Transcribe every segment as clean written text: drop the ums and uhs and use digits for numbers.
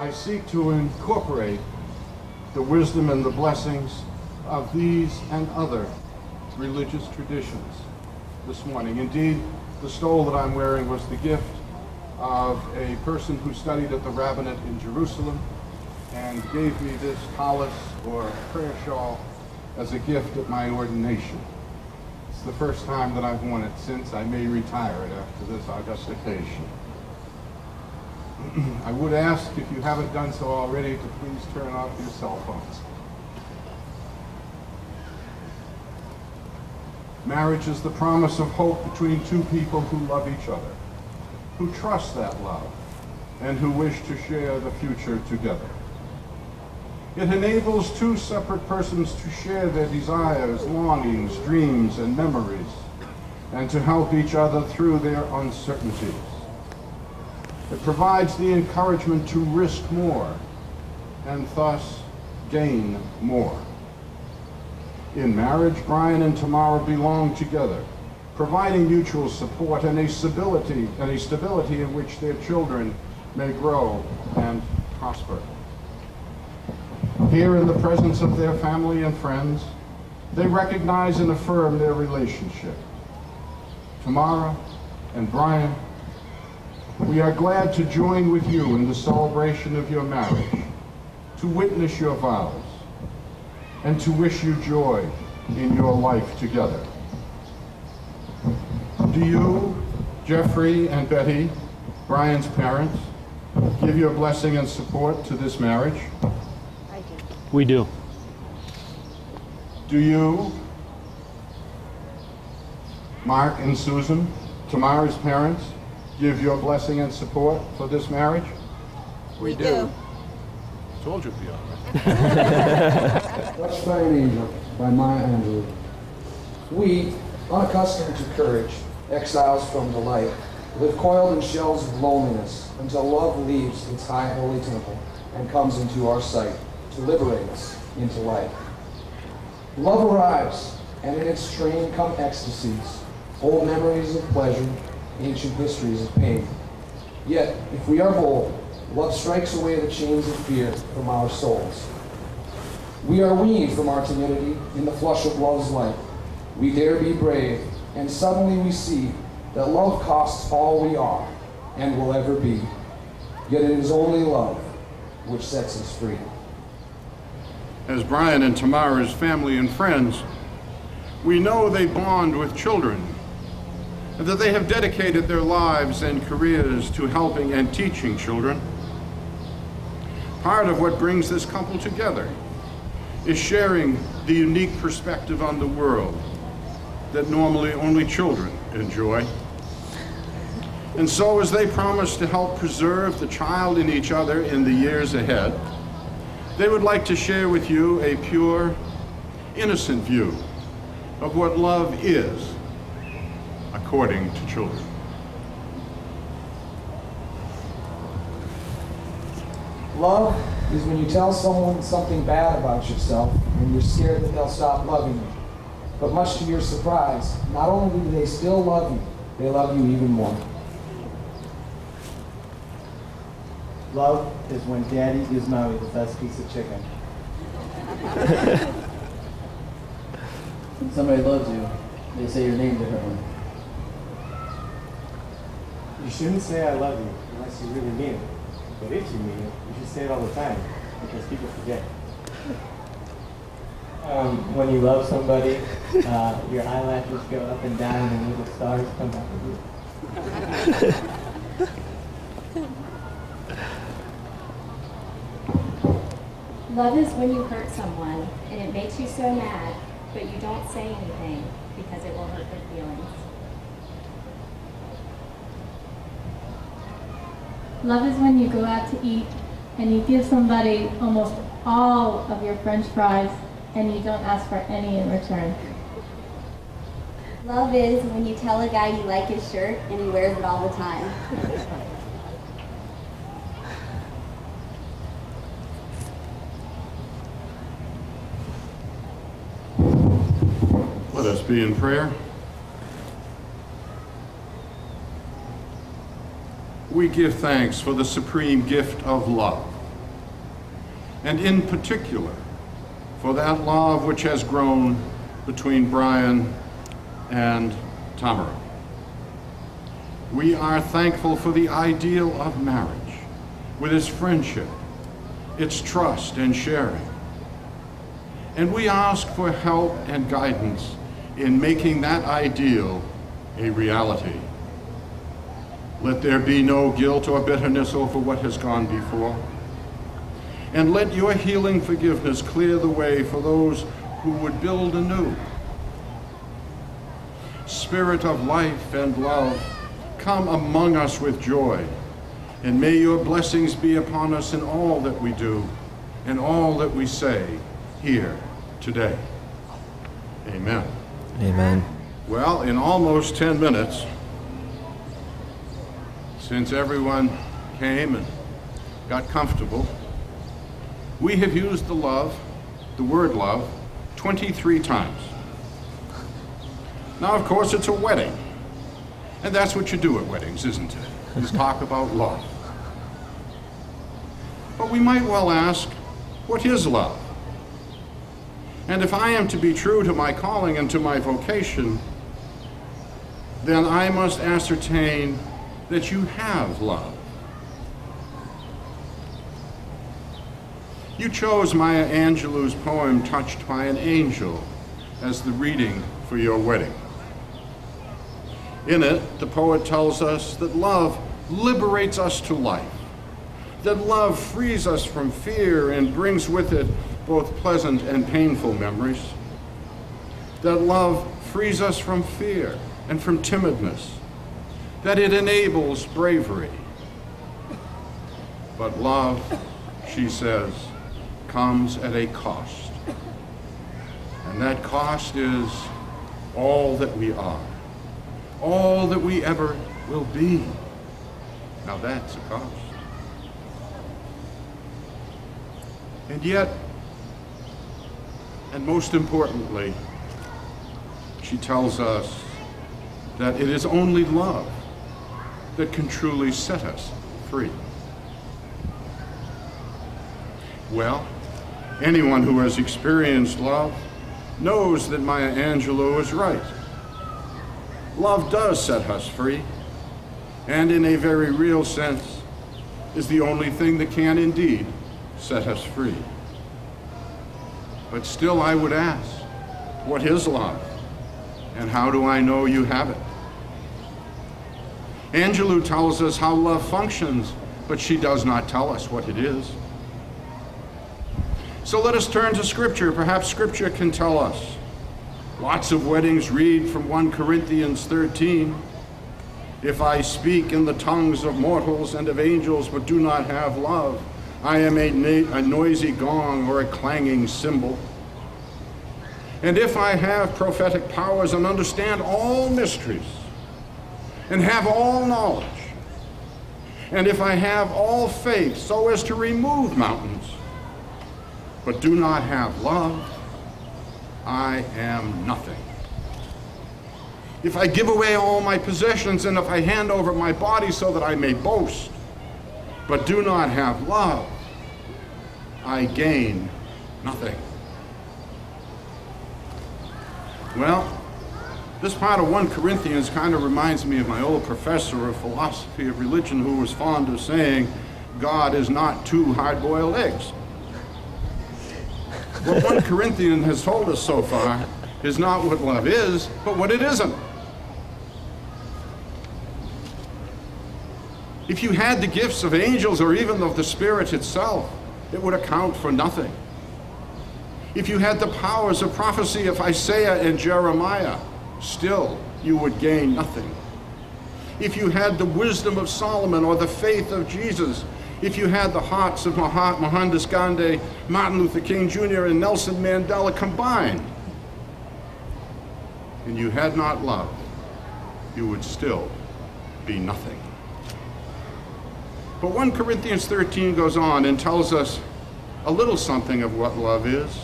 I seek to incorporate the wisdom and the blessings of these and other religious traditions this morning. Indeed, the stole that I'm wearing was the gift of a person who studied at the rabbinate in Jerusalem and gave me this tallis or prayer shawl as a gift at my ordination. It's the first time that I've worn it since. I may retire it after this august occasion. I would ask, if you haven't done so already, to please turn off your cell phones. Marriage is the promise of hope between two people who love each other, who trust that love, and who wish to share the future together. It enables two separate persons to share their desires, longings, dreams, and memories, and to help each other through their uncertainties. It provides the encouragement to risk more, and thus gain more. In marriage, Brian and Tamara belong together, providing mutual support and a stability in which their children may grow and prosper. Here in the presence of their family and friends, they recognize and affirm their relationship. Tamara and Brian, we are glad to join with you in the celebration of your marriage, to witness your vows, and to wish you joy in your life together. Do you, Jeffrey and Betty, Brian's parents, give your blessing and support to this marriage? I do. We do. Do you, Mark and Susan, Tamara's parents, give your blessing and support for this marriage? We do. Told you it'd be all right. Touched by an Angel by Maya Angelou. We, unaccustomed to courage, exiles from the light, live coiled in shells of loneliness until love leaves its high holy temple and comes into our sight to liberate us into light. Love arrives, and in its train come ecstasies, old memories of pleasure, ancient histories of pain. Yet, if we are bold, love strikes away the chains of fear from our souls. We are weaned from our timidity in the flush of love's light. We dare be brave, and suddenly we see that love costs all we are and will ever be. Yet it is only love which sets us free. As Brian and Tamara's family and friends, we know they bond with children, and that they have dedicated their lives and careers to helping and teaching children. Part of what brings this couple together is sharing the unique perspective on the world that normally only children enjoy. And so, as they promise to help preserve the child in each other in the years ahead, they would like to share with you a pure, innocent view of what love is according to children. Love is when you tell someone something bad about yourself and you're scared that they'll stop loving you. But much to your surprise, not only do they still love you, they love you even more. Love is when Daddy gives Mommy the best piece of chicken. When somebody loves you, they say your name differently. You shouldn't say I love you unless you really mean it. But if you mean it, you should say it all the time, because people forget. When you love somebody, your eyelashes go up and down and little stars come out of you. Love is when you hurt someone and it makes you so mad, but you don't say anything because it will hurt their feelings. Love is when you go out to eat and you give somebody almost all of your French fries and you don't ask for any in return. Love is when you tell a guy you like his shirt and he wears it all the time. Let us be in prayer. We give thanks for the supreme gift of love, and in particular for that love which has grown between Brian and Tamara. We are thankful for the ideal of marriage, with its friendship, its trust and sharing. And we ask for help and guidance in making that ideal a reality. Let there be no guilt or bitterness over what has gone before. And let your healing forgiveness clear the way for those who would build anew. Spirit of life and love, come among us with joy, and may your blessings be upon us in all that we do and all that we say here today. Amen. Amen. Well, in almost 10 minutes, since everyone came and got comfortable, we have used the word love, 23 times. Now, of course, it's a wedding. And that's what you do at weddings, isn't it? Is talk about love. But we might well ask, what is love? And if I am to be true to my calling and to my vocation, then I must ascertain that you have love. You chose Maya Angelou's poem, Touched by an Angel, as the reading for your wedding. In it, the poet tells us that love liberates us to life, that love frees us from fear and brings with it both pleasant and painful memories, that love frees us from fear and from timidness, that it enables bravery. But love, she says, comes at a cost. And that cost is all that we are, all that we ever will be. Now that's a cost. And yet, and most importantly, she tells us that it is only love that can truly set us free. Well, anyone who has experienced love knows that Maya Angelou is right. Love does set us free, and in a very real sense, is the only thing that can indeed set us free. But still, I would ask, what is love? And how do I know you have it? Angelou tells us how love functions, but she does not tell us what it is. So let us turn to Scripture. Perhaps Scripture can tell us. Lots of weddings read from 1 Corinthians 13. If I speak in the tongues of mortals and of angels but do not have love, I am a noisy gong or a clanging cymbal. And if I have prophetic powers and understand all mysteries and have all knowledge, and if I have all faith so as to remove mountains, but do not have love, I am nothing. If I give away all my possessions and if I hand over my body so that I may boast, but do not have love, I gain nothing. Well, this part of 1 Corinthians kind of reminds me of my old professor of philosophy of religion who was fond of saying, God is not two hard-boiled eggs. What 1 Corinthians has told us so far is not what love is, but what it isn't. If you had the gifts of angels or even of the Spirit itself, it would account for nothing. If you had the powers of prophecy of Isaiah and Jeremiah, still you would gain nothing. If you had the wisdom of Solomon or the faith of Jesus, if you had the hearts of Mohandas Gandhi, Martin Luther King Jr., and Nelson Mandela combined, and you had not love, you would still be nothing. But 1 Corinthians 13 goes on and tells us a little something of what love is.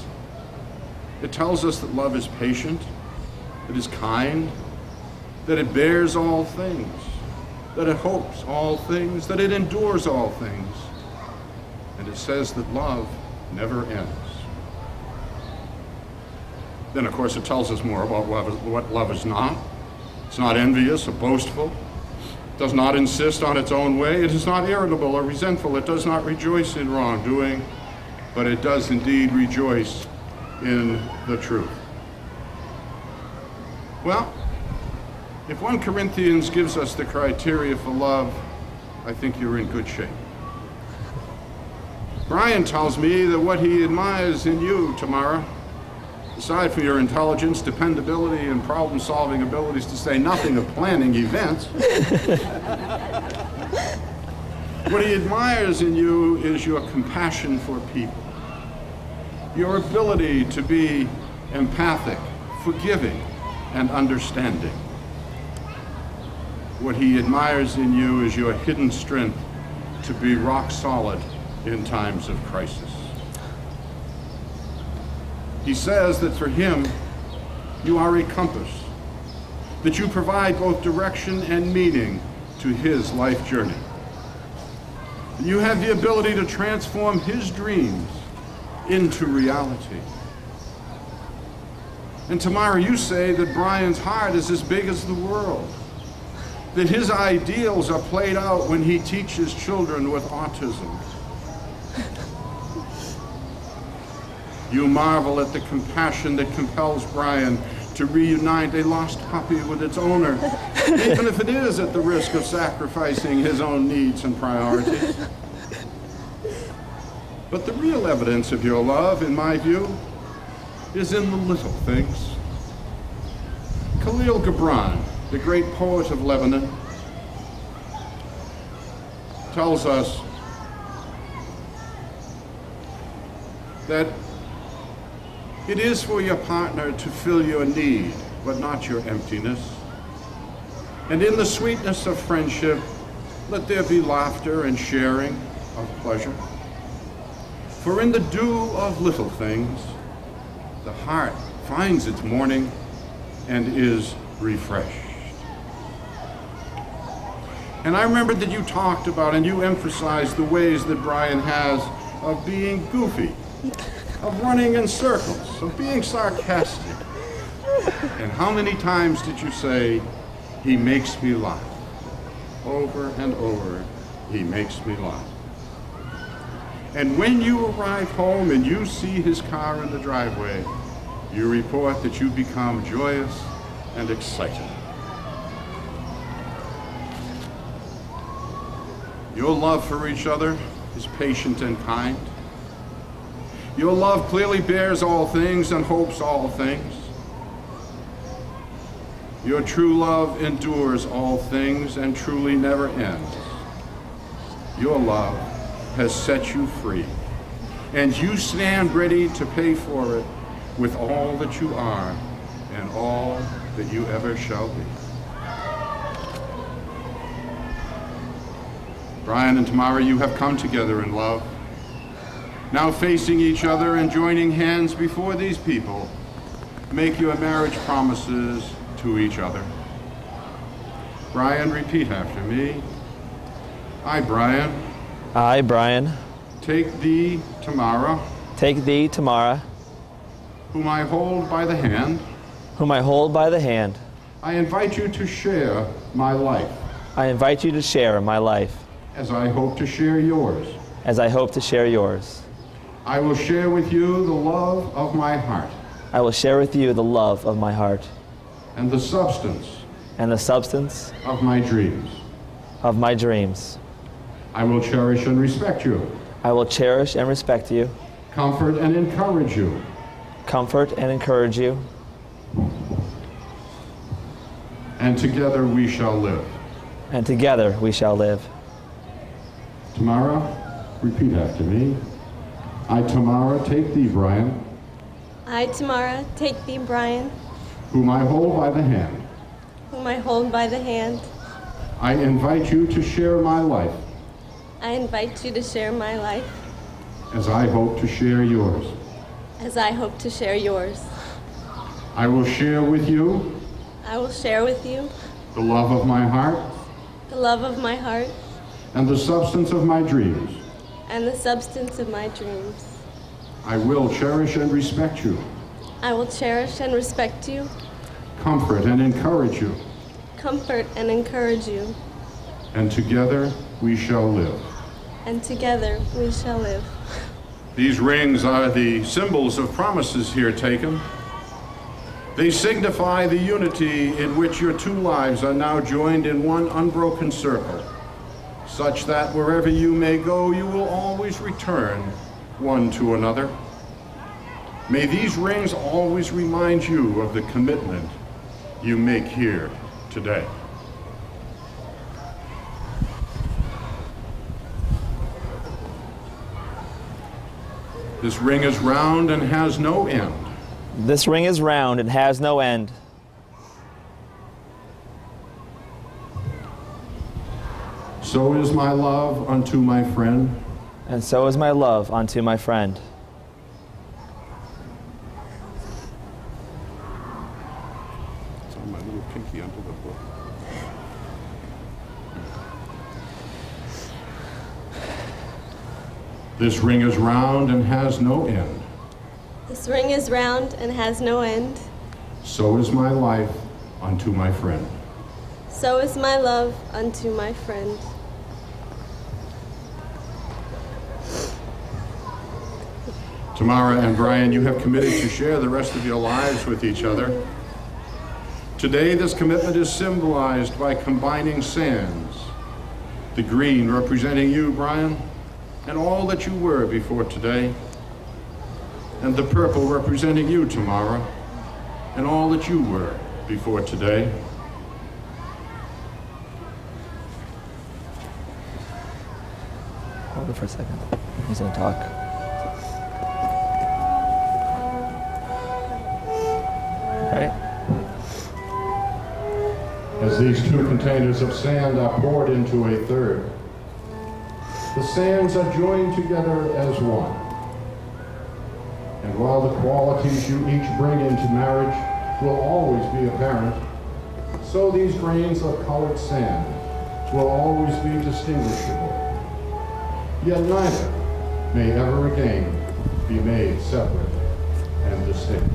It tells us that love is patient, it is kind, that it bears all things, that it hopes all things, that it endures all things. And it says that love never ends. Then, of course, it tells us more about what love is not. It's not envious or boastful. It does not insist on its own way. It is not irritable or resentful. It does not rejoice in wrongdoing, but it does indeed rejoice in the truth. Well, if 1 Corinthians gives us the criteria for love, I think you're in good shape. Brian tells me that what he admires in you, Tamara, aside from your intelligence, dependability, and problem-solving abilities, to say nothing of planning events, what he admires in you is your compassion for people, your ability to be empathic, forgiving, and understanding. What he admires in you is your hidden strength to be rock solid in times of crisis. He says that for him, you are a compass, that you provide both direction and meaning to his life journey. You have the ability to transform his dreams into reality. And Tamara, you say that Brian's heart is as big as the world, that his ideals are played out when he teaches children with autism. You marvel at the compassion that compels Brian to reunite a lost puppy with its owner, even if it is at the risk of sacrificing his own needs and priorities. But the real evidence of your love, in my view, is in the little things. Khalil Gibran, the great poet of Lebanon, tells us that it is for your partner to fill your need, but not your emptiness. And in the sweetness of friendship, let there be laughter and sharing of pleasure. For in the dew of little things, the heart finds its morning and is refreshed. And I remember that you talked about and you emphasized the ways that Brian has of being goofy, of running in circles, of being sarcastic. And how many times did you say, he makes me laugh? Over and over, he makes me laugh. And when you arrive home and you see his car in the driveway, you report that you become joyous and excited. Your love for each other is patient and kind. Your love clearly bears all things and hopes all things. Your true love endures all things and truly never ends. Your love has set you free, and you stand ready to pay for it with all that you are and all that you ever shall be. Brian and Tamara, you have come together in love. Now facing each other and joining hands before these people, make your marriage promises to each other. Brian, repeat after me. I, Brian. I, Brian. Take thee, Tamara. Take thee, Tamara. Whom I hold by the hand. Whom I hold by the hand. I invite you to share my life. I invite you to share my life. As I hope to share yours. As I hope to share yours. I will share with you the love of my heart. I will share with you the love of my heart. And the substance. And the substance. Of my dreams. Of my dreams. I will cherish and respect you. I will cherish and respect you. Comfort and encourage you. Comfort and encourage you. And together we shall live. And together we shall live. Tamara, repeat after me. I, Tamara, take thee, Brian. I, Tamara, take thee, Brian. Whom I hold by the hand. Whom I hold by the hand. I invite you to share my life. I invite you to share my life. As I hope to share yours. As I hope to share yours. I will share with you. I will share with you. The love of my heart. The love of my heart. And the substance of my dreams. And the substance of my dreams. I will cherish and respect you. I will cherish and respect you, Comfort and encourage you. comfort and encourage you, And together we shall live. and together we shall live. These rings are the symbols of promises here taken. They signify the unity in which your two lives are now joined in one unbroken circle, such that wherever you may go, you will always return one to another. May these rings always remind you of the commitment you make here today. This ring is round and has no end. This ring is round and has no end. So is my love unto my friend. And so is my love unto my friend. It's on my little pinky under the book. This ring is round and has no end. This ring is round and has no end. So is my life unto my friend. So is my love unto my friend. Tamara and Brian, you have committed to share the rest of your lives with each other. Today, this commitment is symbolized by combining sands. The green representing you, Brian, and all that you were before today. And the purple representing you, Tamara, and all that you were before today. Hold it for a second. He's going to talk. Right? As these two containers of sand are poured into a third, the sands are joined together as one. And while the qualities you each bring into marriage will always be apparent, so these grains of colored sand will always be distinguishable. Yet neither may ever again be made separate and distinct.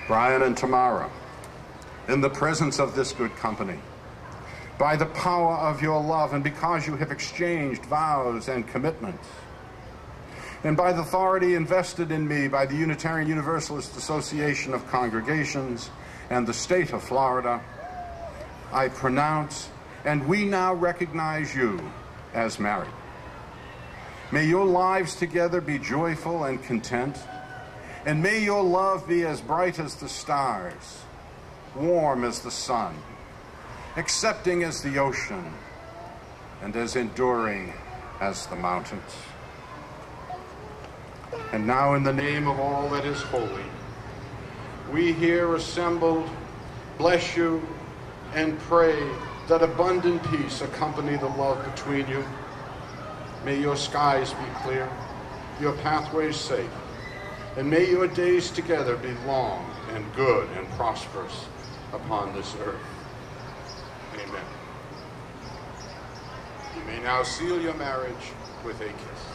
Brian and Tamara, in the presence of this good company, by the power of your love and because you have exchanged vows and commitments, and by the authority invested in me by the Unitarian Universalist Association of Congregations and the state of Florida, I pronounce and we now recognize you as married. May your lives together be joyful and content, and may your love be as bright as the stars, warm as the sun, accepting as the ocean, and as enduring as the mountains. And now, in the name of all that is holy, we here assembled bless you and pray that abundant peace accompany the love between you. May your skies be clear, your pathways safe, and may your days together be long and good and prosperous upon this earth. Amen. You may now seal your marriage with a kiss.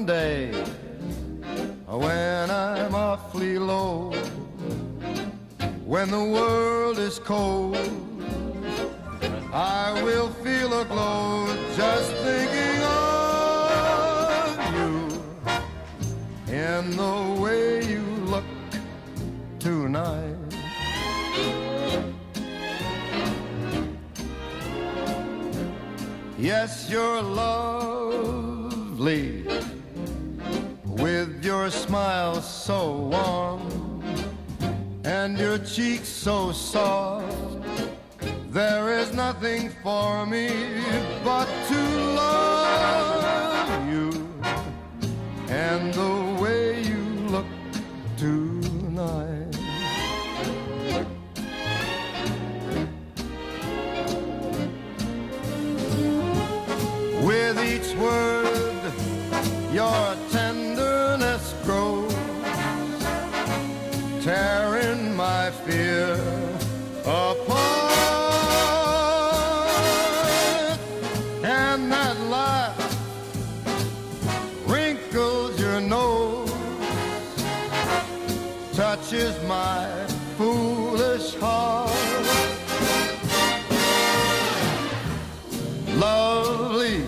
someday when I'm awfully low, when the world is cold, I will feel a glow just thinking of you in the way you look tonight. Yes, you're lovely with your smile so warm and your cheeks so soft. There is nothing for me but to love you and the way you look tonight. With each word, your tenderness grows, tearing my fear apart. And that laugh wrinkles your nose, touches my foolish heart. Lovely,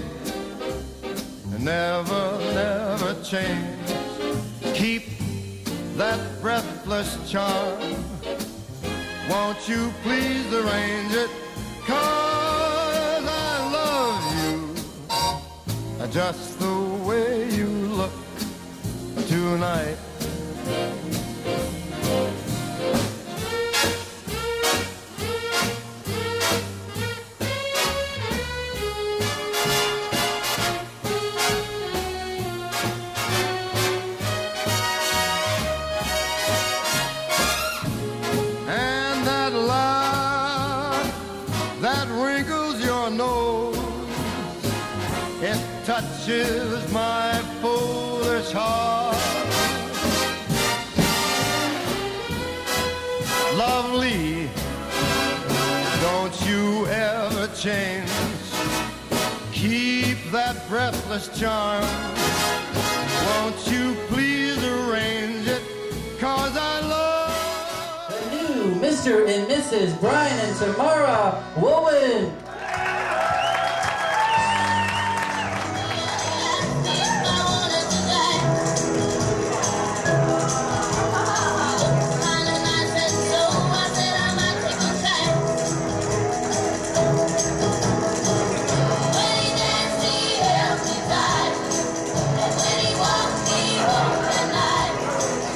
never, never change. Keep that breathless charm. Won't you please arrange it? 'Cause I love you just the way you look tonight. That wrinkles your nose, it touches my foolish heart. Lovely, don't you ever change. Keep that breathless charm. Won't you please arrange it? 'Cause I love Mr. and Mrs. Brian and Tamara Woolman.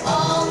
Oh,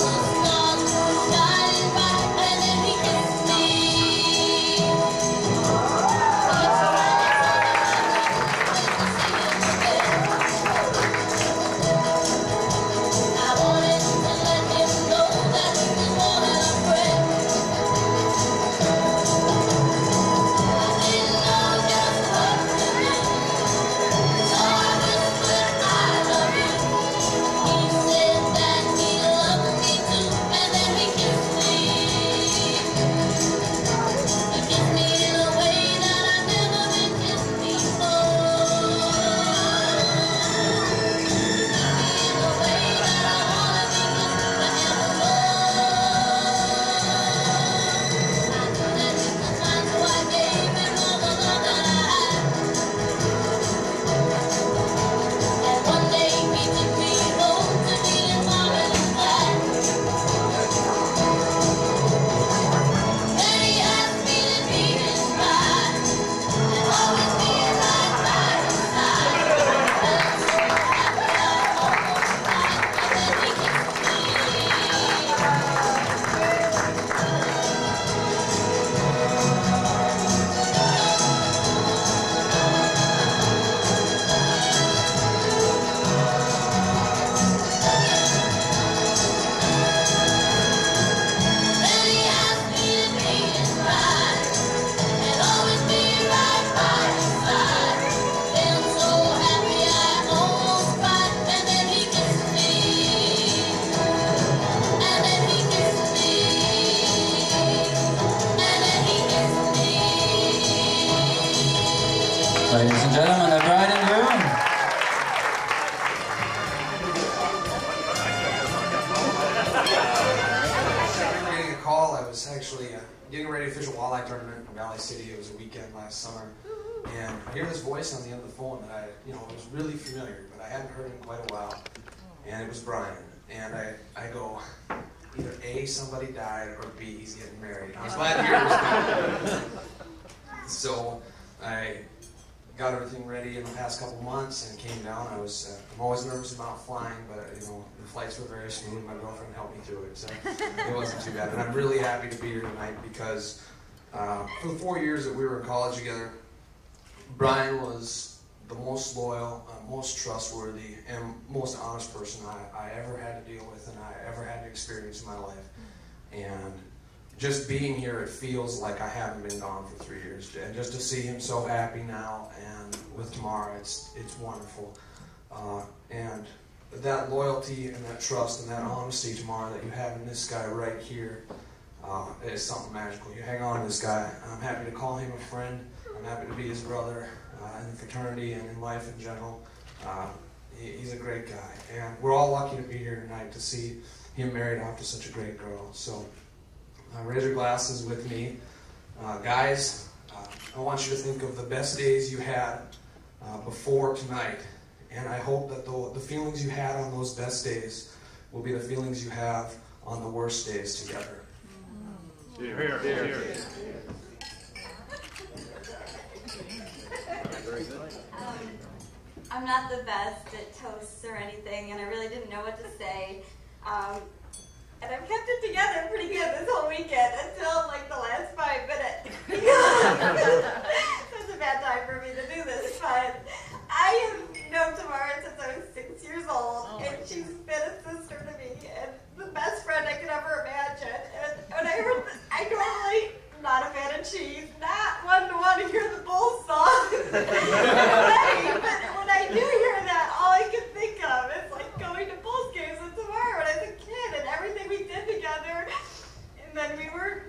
was actually getting ready for the official walleye tournament in Valley City. It was a weekend last summer. And I hear this voice on the end of the phone that was really familiar, but I hadn't heard in quite a while. And it was Brian. And I go, either A, somebody died, or B, he's getting married. I was glad to hear it was good. So I got everything ready in the past couple months and came down. I'm always nervous about flying, but the flights were very smooth. My girlfriend helped me through it, so it wasn't too bad. And I'm really happy to be here tonight because for the 4 years that we were in college together, Brian was the most loyal, most trustworthy, and most honest person I ever had to deal with and I ever had to experience in my life. And just being here, it feels like I haven't been gone for 3 years. And just to see him so happy now and with Tamara, it's wonderful. And that loyalty and that trust and that honesty, Tamara, that you have in this guy right here is something magical. You hang on to this guy. I'm happy to call him a friend. I'm happy to be his brother in the fraternity and in life in general. He's a great guy. And we're all lucky to be here tonight to see him married off to such a great girl. So raise your glasses with me. Guys, I want you to think of the best days you had before tonight. And I hope that the feelings you had on those best days will be the feelings you have on the worst days together. Here, here. Very good. I'm not the best at toasts or anything, and I really didn't know what to say. And I've kept it together pretty good this whole weekend until like the last 5 minutes. It was a bad time for me to do this, but I have known Tamara since I was 6 years old, and she's been a sister to me and the best friend I could ever imagine. And when I heard this, I normally not a fan of cheese, not one to want to hear the Bulls song. But when I do hear that, all I can think of is like going to Bulls games with Tamara when I was a kid and everything we did together. And then we were,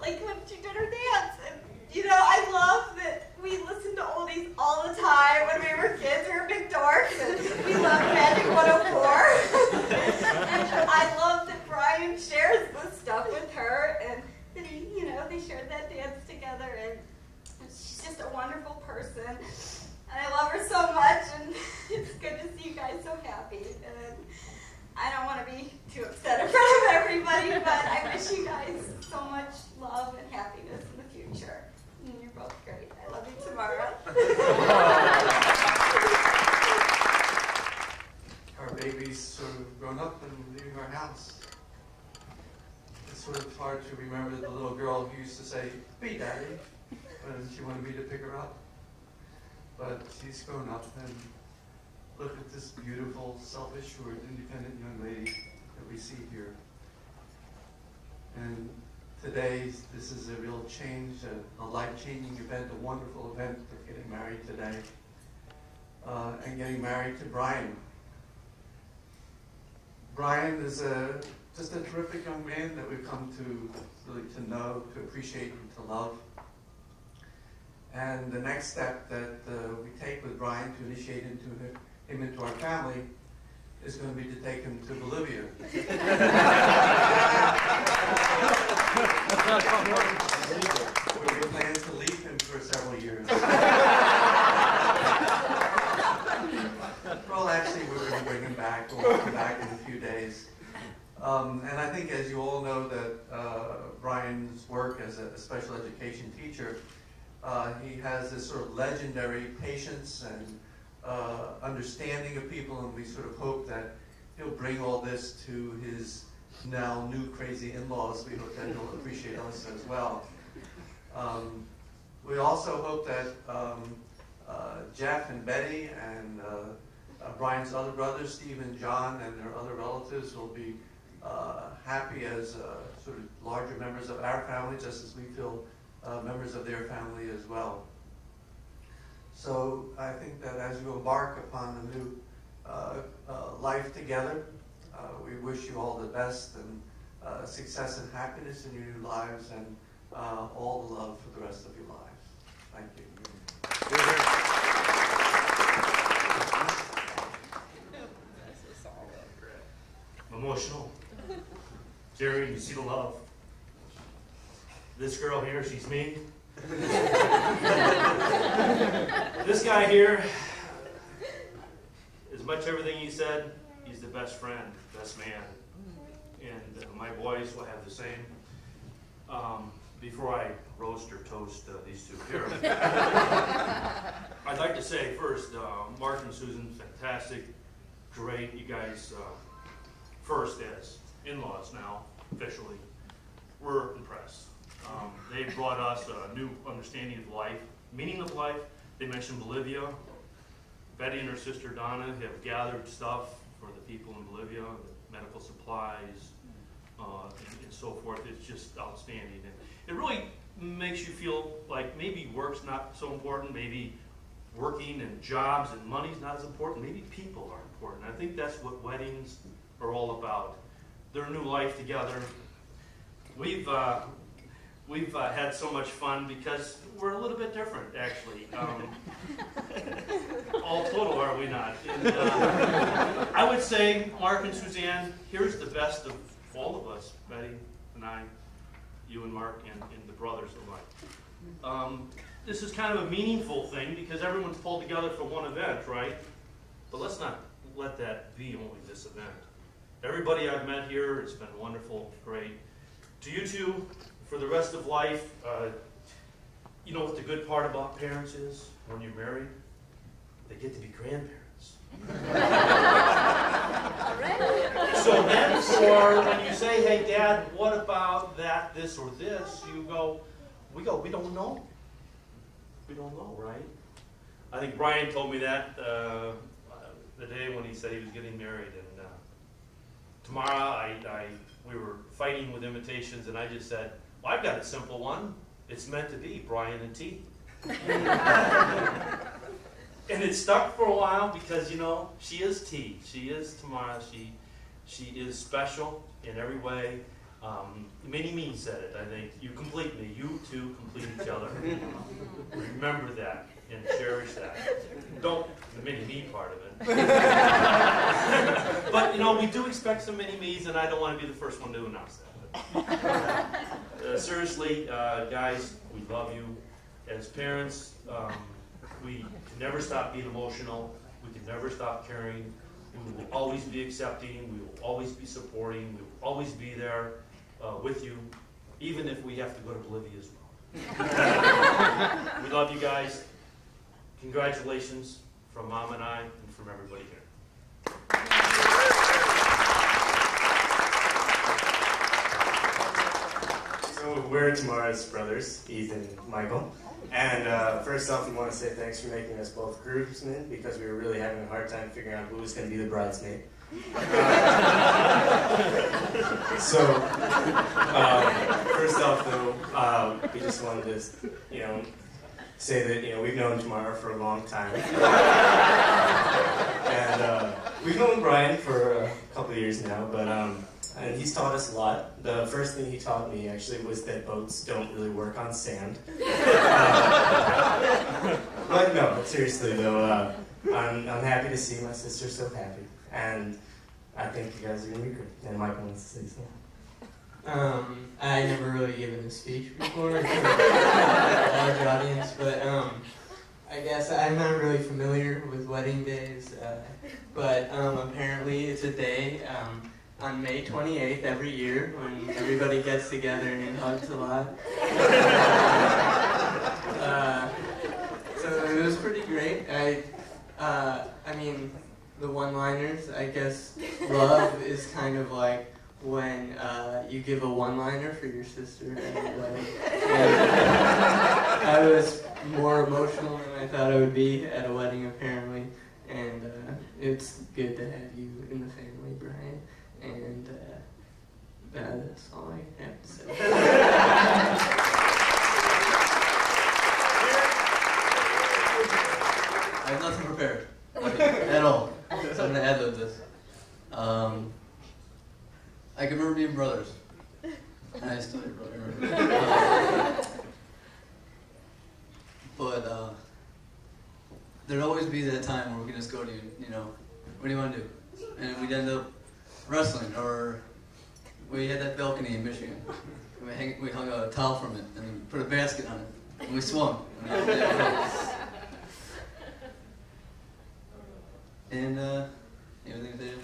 like when she did her dance. And, I love that we listened to oldies all the time when we were kids. We were big dorks and we loved Magic 104. And I love that Brian shares this stuff with her and that they shared that dance together, and she's just a wonderful person, and I love her so much, and it's good to see you guys so happy, and I don't want to be too upset in front of everybody, but I wish you guys so much love and happiness in the future, and you're both great. I love you, Tamara. Our baby's sort of grown up and leaving our house. It's sort of hard to remember the little girl who used to say, "Be Daddy," when she wanted me to pick her up. But she's grown up, and look at this beautiful, self-assured, independent young lady that we see here. And today, this is a real change, a life-changing event, a wonderful event of getting married today, and getting married to Brian. Brian is just a terrific young man that we've come to really to know, to appreciate, and to love. And the next step that we take with Brian to initiate him into our family is going to be to take him to Bolivia. Where we plan to leave him for several years. Well, actually, we're going to bring him back. We'll come back in a few days. And I think, as you all know, that Brian's work as a special education teacher, he has this sort of legendary patience and understanding of people, and we sort of hope that he'll bring all this to his now new crazy in-laws. We hope that he'll appreciate us as well. We also hope that Jeff and Betty and Brian's other brothers, Steve and John, and their other relatives will be happy as sort of larger members of our family, just as we feel members of their family as well. So I think that as you embark upon a new life together, we wish you all the best and success and happiness in your new lives, and all the love for the rest of your lives. Thank you. Emotional. Jerry, you see the love. This girl here, she's me. This guy here, as much everything he said, he's the best friend, best man. And my boys will have the same. Before I roast or toast these two here, I'd like to say first, Mark and Susan, fantastic, great. You guys, first as in-laws now, officially, we're impressed. They brought us a new understanding of life, meaning of life. They mentioned Bolivia. Betty and her sister Donna have gathered stuff for the people in Bolivia, the medical supplies, and so forth. It's just outstanding. And it really makes you feel like maybe work's not so important, maybe working and jobs and money's not as important, maybe people are important. I think that's what weddings are all about. Their new life together. We've had so much fun because we're a little bit different, actually. All total, are we not? And, I would say, Mark and Suzanne, here's the best of all of us, Betty and I, you and Mark, and the brothers alike. This is kind of a meaningful thing because everyone's pulled together for one event, right? But let's not let that be only this event. Everybody I've met here, it's been wonderful, great. To you two, for the rest of life, you know what the good part about parents is when you're married? They get to be grandparents. So then for when you say, hey Dad, what about that, this, or this, we go, we don't know. We don't know, right? I think Brian told me that the day when he said he was getting married. And Tamara, we were fighting with invitations, and I just said, well, I've got a simple one. It's meant to be Brian and T. And it stuck for a while because, you know, she is T. She is Tamara. She is special in every way. Mini-Me said it, I think. You complete me. You two complete each other. Remember that and cherish that. Don't the mini-me part of it. But, you know, we do expect some mini-me's, and I don't want to be the first one to announce that. Seriously, guys, we love you. As parents, we can never stop being emotional. We can never stop caring. We will always be accepting. We will always be supporting. We will always be there with you, even if we have to go to Bolivia as well. We love you guys. Congratulations from Mom and I and from everybody here. So we're Tamara's brothers, Ethan and Michael. And first off, we want to say thanks for making us both groomsmen because we were really having a hard time figuring out who was going to be the bridesmaid. First off, though, we just wanted to, say that we've known Tamara for a long time, and we've known Brian for a couple of years now, but and he's taught us a lot. The first thing he taught me actually was that boats don't really work on sand. But no, seriously though, I'm happy to see my sister so happy, and I think you guys are gonna be great. And Michael wants to say something. I never really given a speech before to a large audience, but I guess I'm not really familiar with wedding days, but apparently it's a day on May 28th every year when everybody gets together and hugs a lot. So it was pretty great. I mean, the one-liners, I guess love is kind of like when you give a one-liner for your sister at a wedding. I was more emotional than I thought I would be at a wedding, apparently, and it's good to have you in the family, Brian, and that's all I have to say. I have nothing prepared, at all, so I'm going to ad-lib this. I can remember being brothers. And I still remember. But there'd always be that time where we could just go to, what do you want to do? And we'd end up wrestling or we had that balcony in Michigan. We hung a towel from it and put a basket on it, and we swung. And everything they did.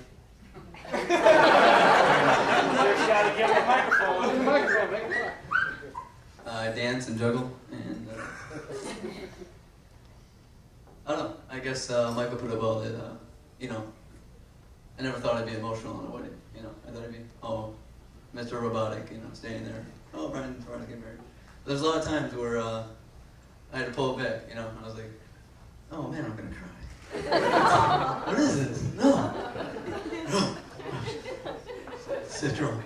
Gotta give him a microphone. I dance and juggle, and I don't know. I guess Michael put it well that you know, I never thought I'd be emotional on a wedding. You know, I thought I'd be Mr. Robotic, you know, staying there. Oh, Brian's getting married. But there's a lot of times where I had to pull it back. You know, and I was like, oh man, I'm gonna cry. What is this? No. Sit strong.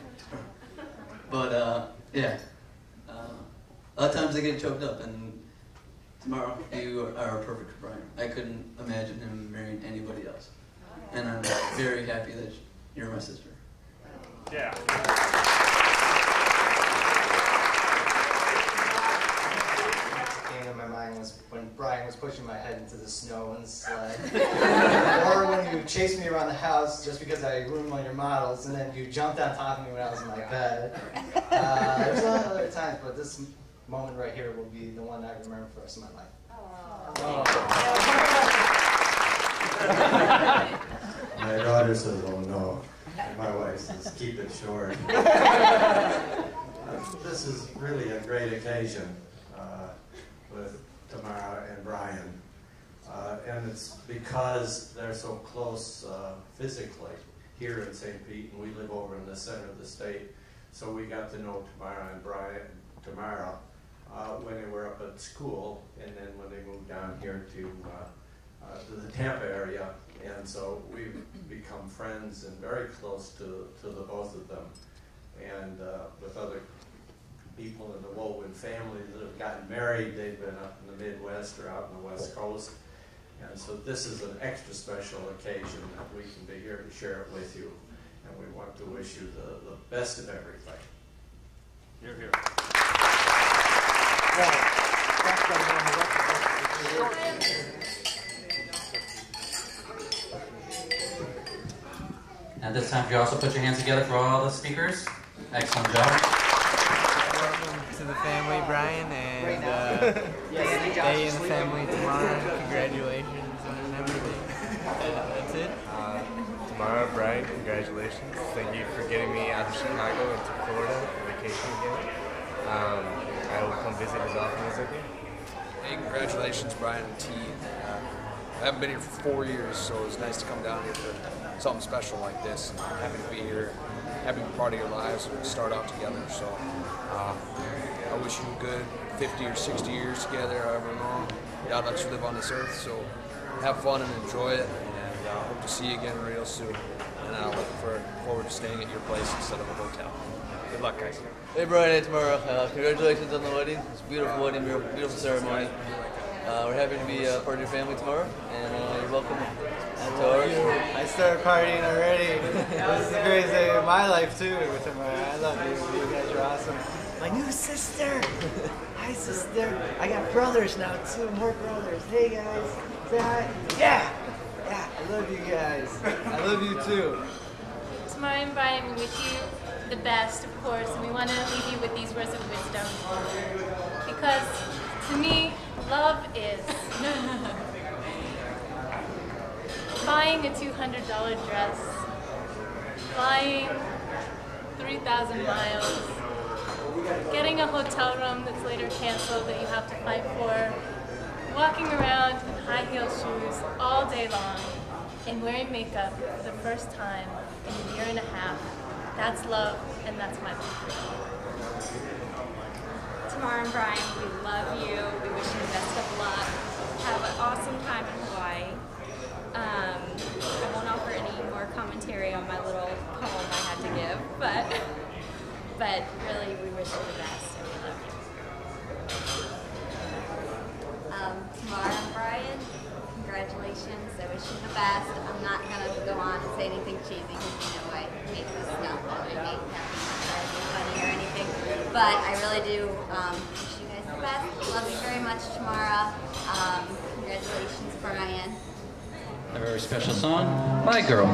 But yeah. A lot of times I get choked up, and Tamara, you are perfect for Brian. I couldn't imagine him marrying anybody else. And I'm very happy that you're my sister. Yeah. Came in my mind was when Brian was pushing my head into the snow and sled. Or when you chased me around the house just because I ruined all your models, and then you jumped on top of me when I was in my bed. There's a lot of other times, but this moment right here will be the one I remember for the rest of my life. My daughter says, oh no. My wife says, keep it short. This is really a great occasion with Tamara and Brian. And it's because they're so close physically here in St. Pete, and we live over in the center of the state. So we got to know Tamara and Tamara when they were up at school, and then when they moved down here to the Tampa area. And so we've become friends and very close to the both of them. And with other people in the Woolwin family that have gotten married, they've been up in the Midwest or out in the West Coast. And so this is an extra special occasion that we can be here to share it with you. And we want to wish you the best of everything. You're here. At this time, you also put your hands together for all the speakers. Excellent job. Welcome to the family, Brian, and Day in the family, Tamara. Congratulations on everything. That's it. Tamara, Brian, congratulations. Thank you for getting me out of Chicago into Florida for vacation again. I will come visit as often as I can. Hey, congratulations, Brian and T. I haven't been here for 4 years, so it's nice to come down here for something special like this. And I'm happy to be here, happy to be part of your lives and start out together. So I wish you a good 50 or 60 years together, however long God lets you live on this earth. So have fun and enjoy it, and hope to see you again real soon. And I look forward to staying at your place instead of a hotel. Good luck, guys. Hey, Brian and Tamara. Congratulations on the wedding. It's a beautiful wedding, beautiful ceremony. We're happy to be part of your family tomorrow, and you're welcome to ours. I started partying already. This is the greatest day of my life, too, with Tamara. I love you. You guys are awesome. My new sister. Hi, sister. I got brothers now, too. More brothers. Hey, guys. Say hi. Yeah. Yeah, I love you guys. I love you, too. Tamara and Brian, we wish you the best, of course, and we want to leave you with these words of wisdom. Because, to me, love is buying a $200 dress, flying 3,000 miles, getting a hotel room that's later canceled that you have to fight for, walking around in high-heel shoes all day long, and wearing makeup for the first time in a year and a half. That's love, and that's my love. Tamara and Brian, we love you. We wish you the best of luck. Have an awesome time in Hawaii. I won't offer any more commentary on my little poem I had to give, but really, we wish you the best, and we love you. Tamara and Brian, congratulations. I wish you the best. I'm not going to go on and say anything cheesy because you know I hate this stuff. I hate having to be funny or anything. But I really do wish you guys the best. Love you very much, Tamara. Congratulations, Brian. A very special song, My Girl.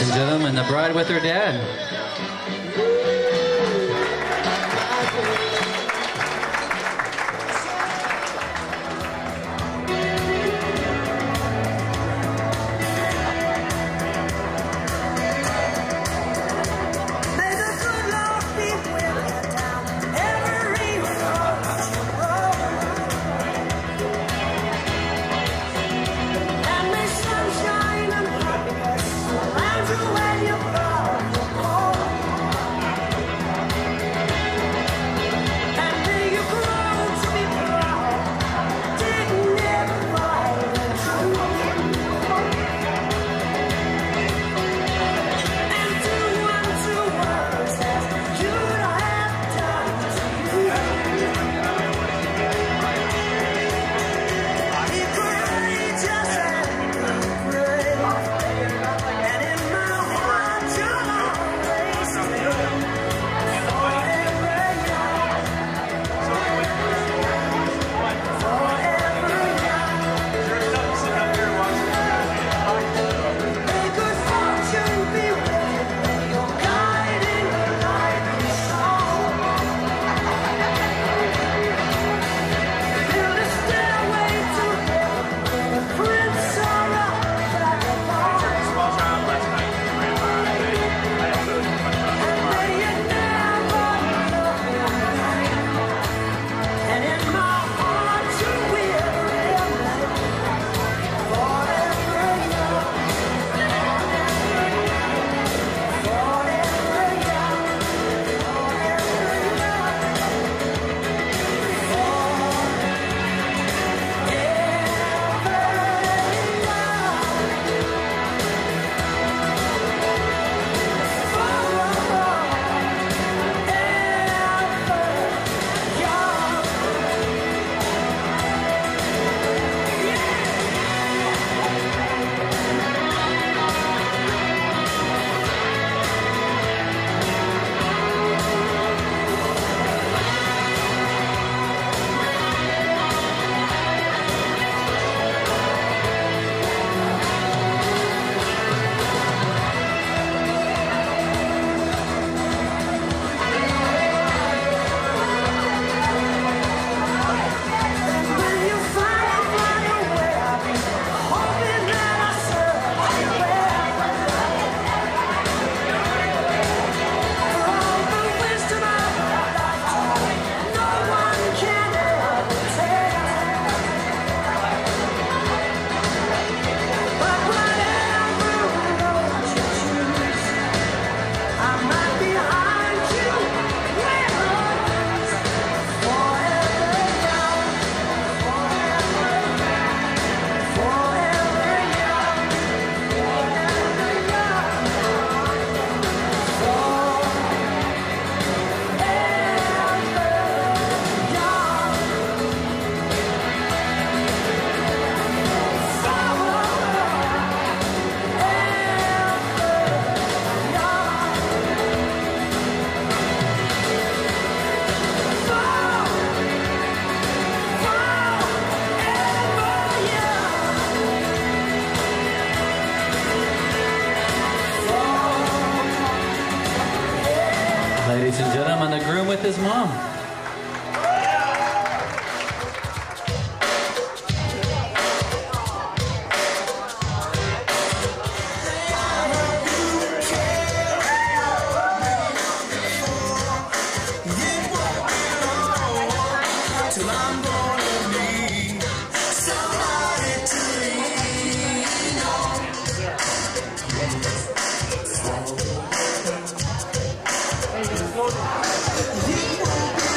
Ladies and gentlemen, the bride with her dad. Ladies and gentlemen, the groom with his mom. You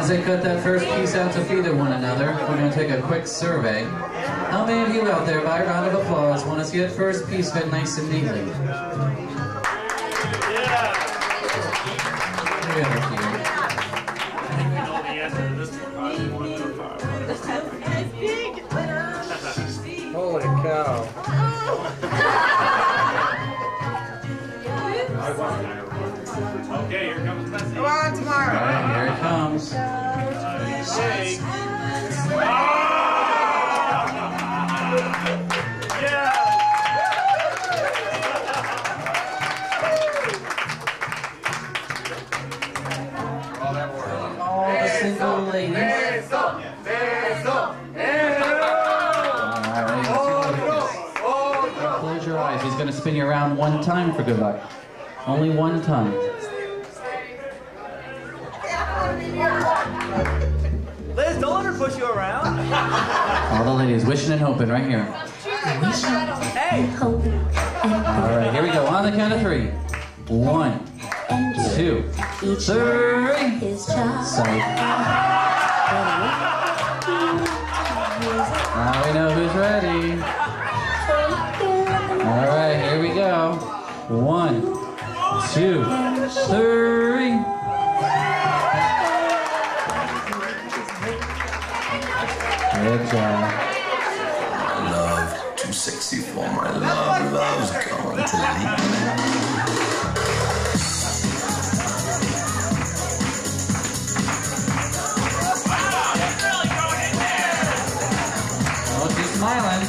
As they cut that first piece out to feed one another, we're going to take a quick survey. How many of you out there, by a round of applause, want to see that first piece fit nice and neatly? Holy cow. Okay, here comes the message. Come on, Tamara. All right, here it comes. Shake. All the single ladies. Close your eyes. He's going to spin you around one time for good luck. Only one time. Liz, don't let her push you around. All the ladies wishing and hoping right here. Hey! All right, here we go. On the count of 3. 1, 2, 3. Sorry. Now we know who's ready. All right, here we go. 1, 2, 3. Good job. sexy for my love. Love's going to leave. Oh, she's smiling.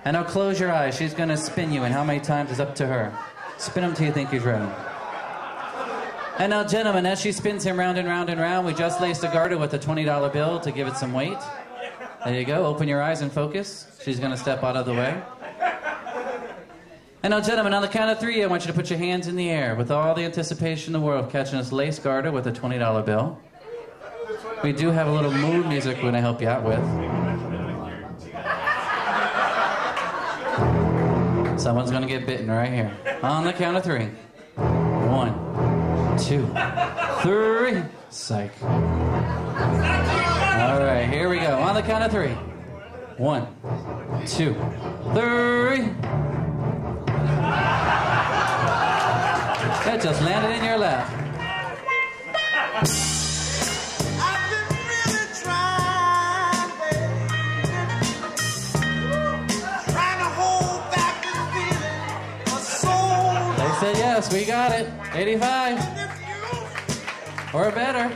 And now close your eyes. She's going to spin you, and how many times is up to her. Spin him till you think he's ready. And now, gentlemen, as she spins him round and round and round, we just laced a garter with a $20 bill to give it some weight. There you go. Open your eyes and focus. She's going to step out of the way. And now, gentlemen, on the count of 3, I want you to put your hands in the air with all the anticipation in the world, catching this lace garter with a $20 bill. We do have a little mood music we're going to help you out with. Someone's gonna get bitten right here. On the count of 3. 1, 2, 3. Psych. All right, here we go. On the count of 3. 1, 2, 3. That just landed in your lap. Said yes, we got it. 85. Or better.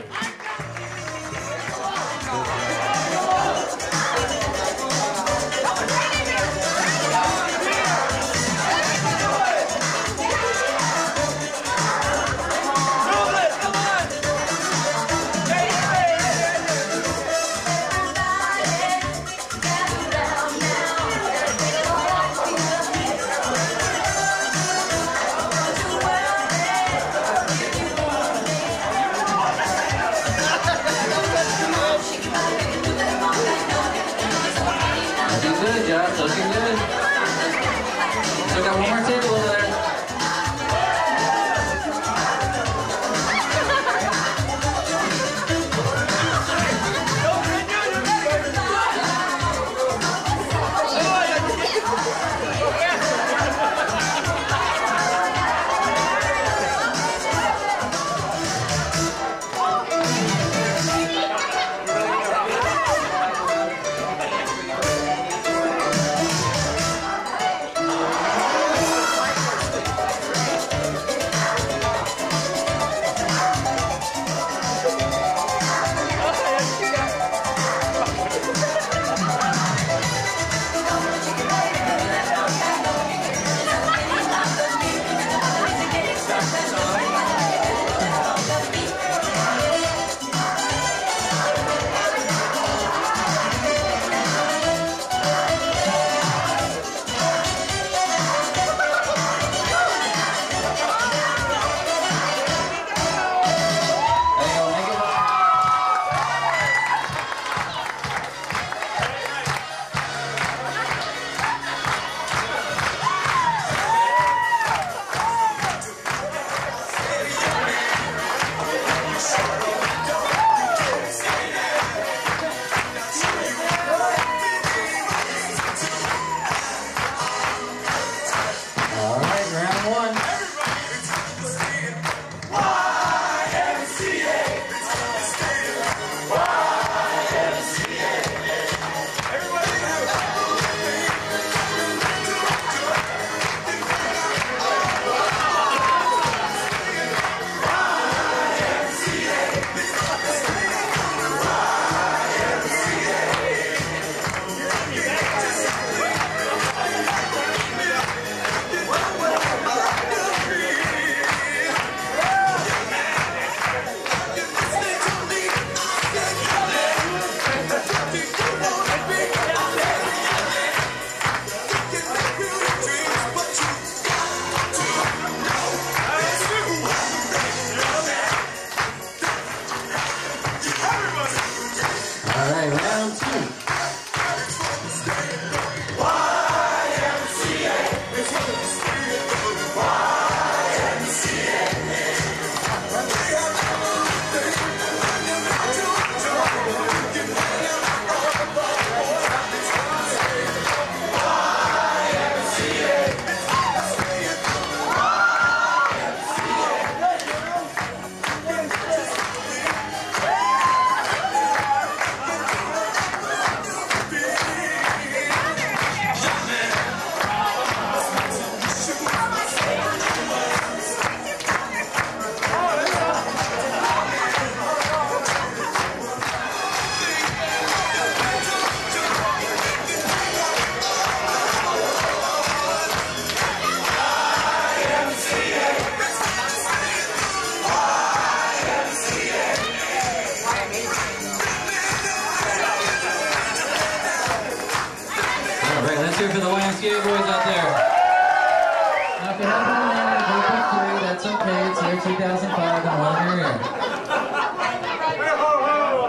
$3,500 in 1 year.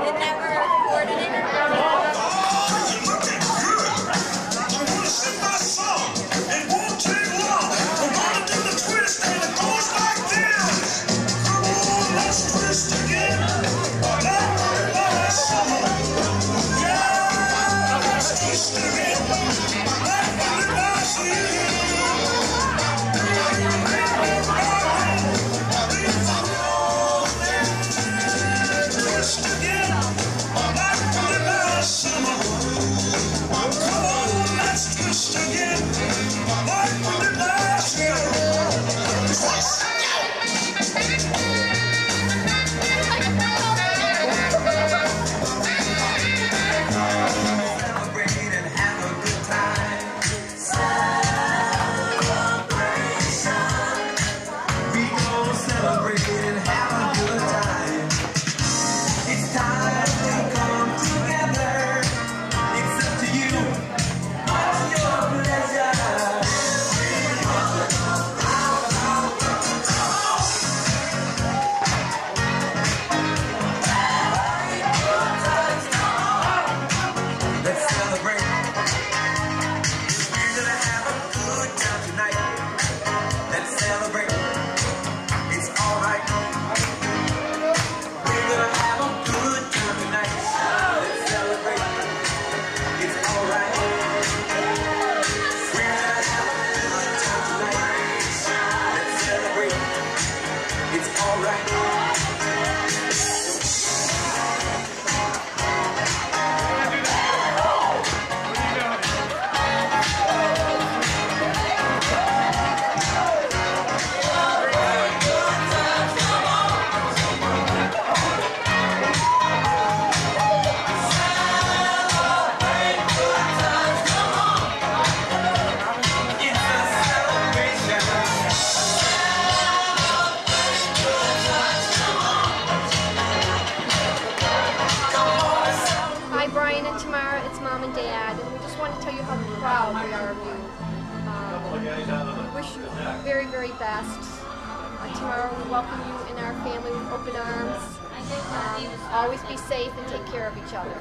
It never recorded it. Brian and Tamara, it's Mom and Dad, and we just want to tell you how proud we are of you. We wish you the very, very best. Tamara, we welcome you in our family with open arms. Always be safe and take care of each other.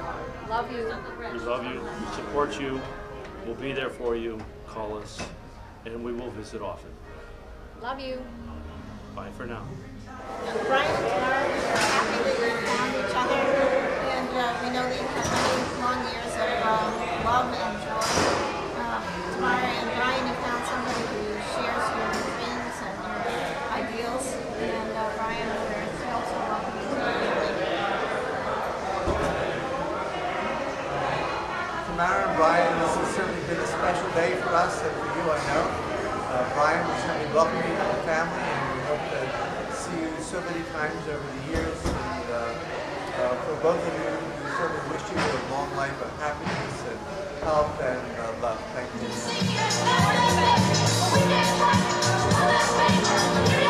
Love you. We love you. We support you. We'll be there for you. Call us, and we will visit often. Love you. Bye for now. Brian and Tamara, we're happy that you found each other, and we know that you have many long years of love and joy. Tamara and Brian, you found somebody who shares your dreams and your ideals, and Brian, we're very thrilled to welcome you to the family. Tamara and Brian, this has certainly been a special day for us and for you, I know. Brian, we certainly welcome you to the family, and we hope to see you so many times over the years. And for both of you, we certainly wish you a long life of happiness and health and love. Thank you.